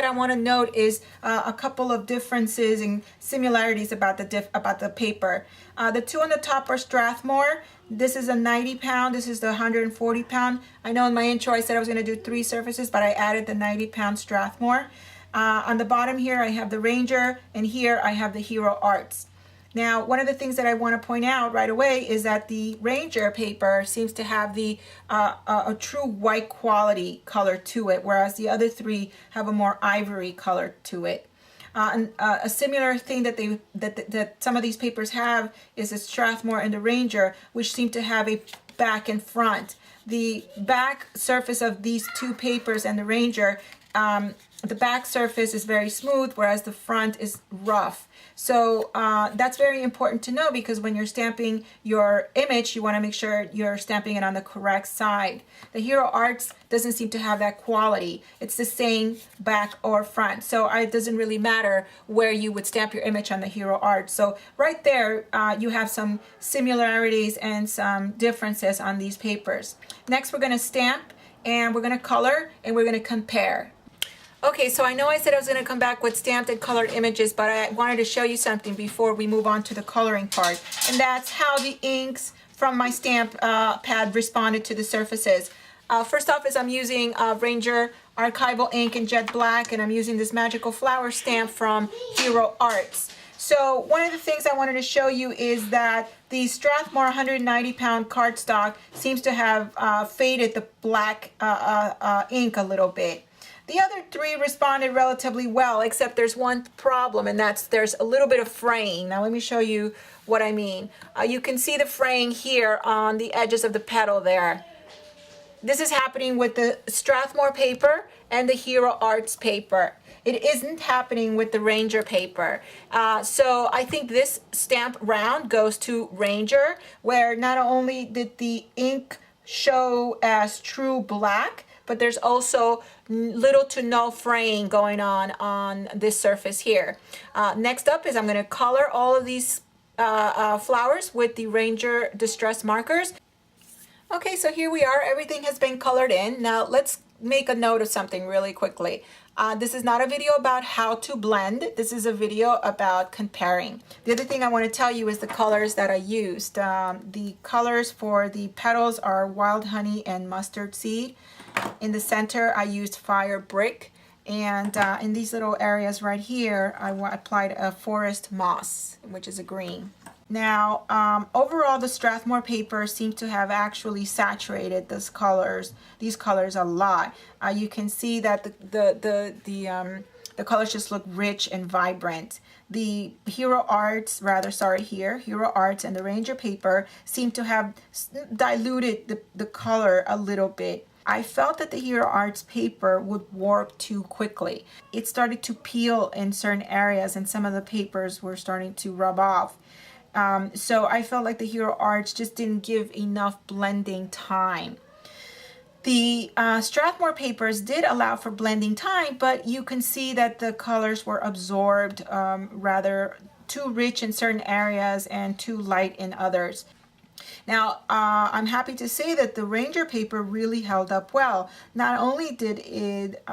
that I want to note is a couple of differences and similarities about the paper. The two on the top are Strathmore. This is a 90 pound. This is the 140 pound. I know in my intro I said I was going to do 3 surfaces, but I added the 90 pound Strathmore. On the bottom here I have the Ranger, and here I have the Hero Arts. Now, one of the things that I want to point out right away is that the Ranger paper seems to have a true white quality color to it, whereas the other 3 have a more ivory color to it. A similar thing that some of these papers have is the Strathmore and the Ranger, which seem to have a back and front. The back surface of these 2 papers and the Ranger, the back surface is very smooth, whereas the front is rough. So that's very important to know, because when you're stamping your image, you want to make sure you're stamping it on the correct side. The Hero Arts doesn't seem to have that quality. It's the same back or front. So it doesn't really matter where you would stamp your image on the Hero Arts. So right there, you have some similarities and some differences on these papers. Next, we're going to stamp, and we're going to color, and we're going to compare. Okay, so I know I said I was going to come back with stamped and colored images, but I wanted to show you something before we move on to the coloring part. And that's how the inks from my stamp pad responded to the surfaces. First off is I'm using Ranger Archival ink in jet black, and I'm using this magical flower stamp from Hero Arts. So one of the things I wanted to show you is that the Strathmore 190 pound cardstock seems to have faded the black ink a little bit. The other 3 responded relatively well, except there's one problem, and that's there's a little bit of fraying. Now let me show you what I mean. You can see the fraying here on the edges of the petal there. This is happening with the Strathmore paper and the Hero Arts paper. It isn't happening with the Ranger paper. So I think this stamp round goes to Ranger, where not only did the ink show as true black, but there's also little to no fraying going on this surface here. Next up is I'm going to color all of these flowers with the Ranger Distress markers. Okay, so here we are. Everything has been colored in. Now let's make a note of something really quickly. This is not a video about how to blend. This is a video about comparing. The other thing I want to tell you is the colors that I used. The colors for the petals are Wild Honey and Mustard Seed. In the center, I used Fire Brick, and in these little areas right here, I applied a Forest Moss, which is a green. Now, overall, the Strathmore paper seems to have actually saturated these colors a lot. You can see that the colors just look rich and vibrant. The Hero Arts and the Ranger paper seem to have diluted the color a little bit. I felt that the Hero Arts paper would warp too quickly. It started to peel in certain areas, and some of the papers were starting to rub off. So I felt like the Hero Arts just didn't give enough blending time. The Strathmore papers did allow for blending time, but you can see that the colors were absorbed rather too rich in certain areas and too light in others. Now, I'm happy to say that the Ranger paper really held up well. Not only did it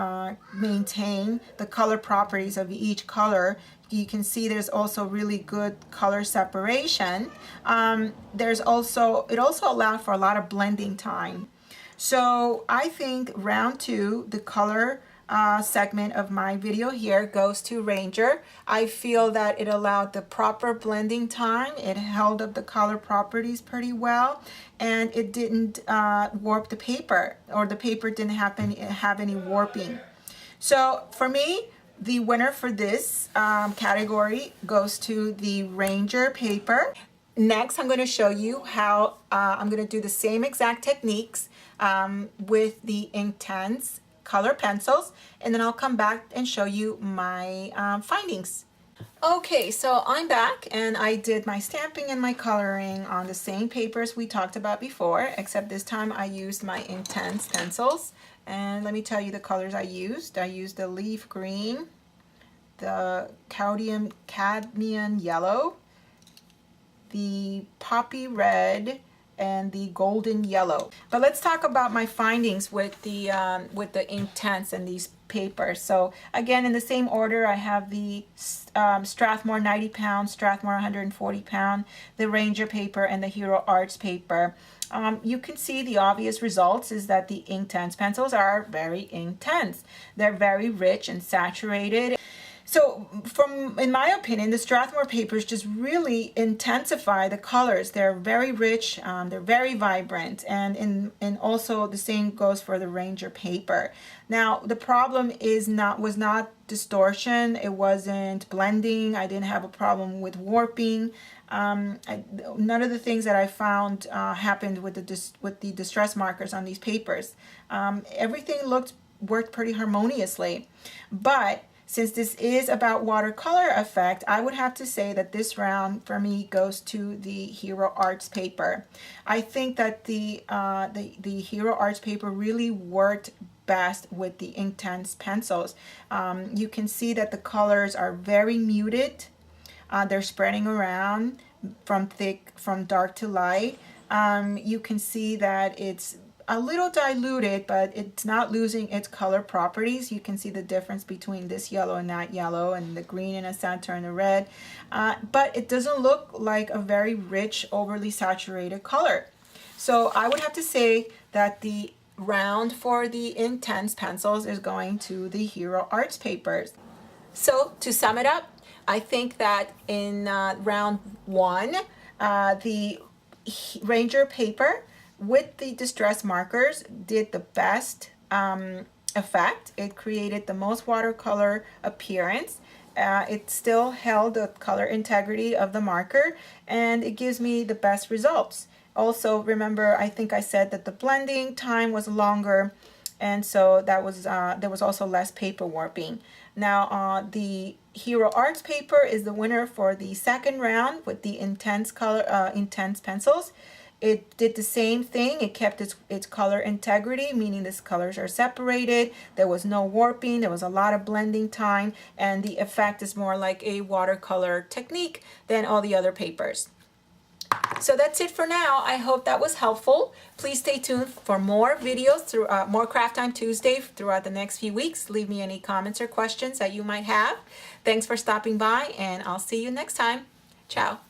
maintain the color properties of each color, you can see there's also really good color separation. It also allowed for a lot of blending time. So I think round 2, the color segment of my video here, goes to Ranger. I feel that it allowed the proper blending time. It held up the color properties pretty well, and it didn't warp the paper, or the paper didn't have any warping. So for me, the winner for this category goes to the Ranger paper. Next, I'm going to show you how I'm going to do the same exact techniques with the Inktense color pencils, and then I'll come back and show you my findings. Okay, so I'm back, and I did my stamping and my coloring on the same papers we talked about before, except this time I used my Inktense pencils. And let me tell you the colors I used. I used the leaf green, the cadmium yellow, the poppy red, and the golden yellow. But let's talk about my findings with the Inktense and these paper. So again, in the same order, I have the Strathmore 90 pound, Strathmore 140 pound, the Ranger paper, and the Hero Arts paper. You can see the obvious results is that the Inktense pencils are very Inktense. They're very rich and saturated. So in my opinion, the Strathmore papers just really intensify the colors. They're very rich, they're very vibrant, and also the same goes for the Ranger paper. Now, the problem was not distortion, it wasn't blending, I didn't have a problem with warping. None of the things that I found happened with the distress markers on these papers. Everything worked pretty harmoniously, but since this is about watercolor effect, I would have to say that this round for me goes to the Hero Arts paper. I think that the Hero Arts paper really worked best with the Inktense pencils. You can see that the colors are very muted. They're spreading around from dark to light. You can see that it's a little diluted, but it's not losing its color properties. You can see the difference between this yellow and that yellow, and the green in the center and the red. But it doesn't look like a very rich, overly saturated color. So I would have to say that the round for the Inktense pencils is going to the Hero Arts papers. So to sum it up, I think that in round one, the Ranger paper with the distress markers did the best effect. It created the most watercolor appearance. It still held the color integrity of the marker, and it gives me the best results. Also, remember, I think I said that the blending time was longer, and so that was there was also less paper warping. Now, the Hero Arts paper is the winner for the second round with the Inktense pencils. It did the same thing. It kept its color integrity, meaning these colors are separated. There was no warping. There was a lot of blending time, and the effect is more like a watercolor technique than all the other papers. So that's it for now. I hope that was helpful. Please stay tuned for more videos through more Craft Time Tuesday throughout the next few weeks. Leave me any comments or questions that you might have. Thanks for stopping by, and I'll see you next time. Ciao.